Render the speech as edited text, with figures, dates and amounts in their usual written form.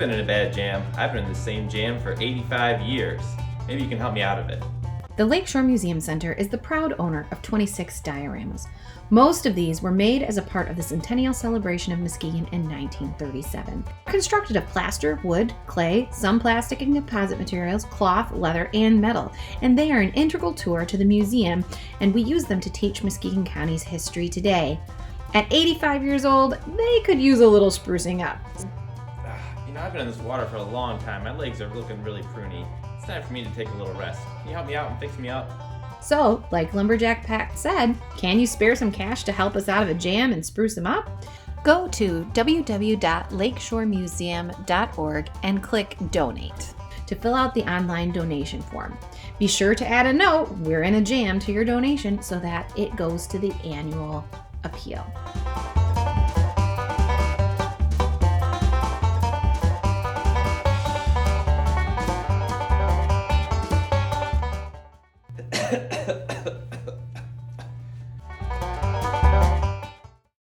been in a bad jam. I've been in the same jam for 85 years. Maybe you can help me out of it. The Lakeshore Museum Center is the proud owner of 26 dioramas. Most of these were made as a part of the centennial celebration of Muskegon in 1937. Constructed of plaster, wood, clay, some plastic and composite materials, cloth, leather, and metal, and they are an integral tour to the museum, and we use them to teach Muskegon County's history today. At 85 years old, they could use a little sprucing up. I've been in this water for a long time. My legs are looking really pruny. It's time for me to take a little rest. Can you help me out and fix me up? So, like Lumberjack Pat said, can you spare some cash to help us out of a jam and spruce them up? Go to www.lakeshoremuseum.org and click Donate to fill out the online donation form. Be sure to add a note, "We're in a jam," to your donation so that it goes to the annual appeal.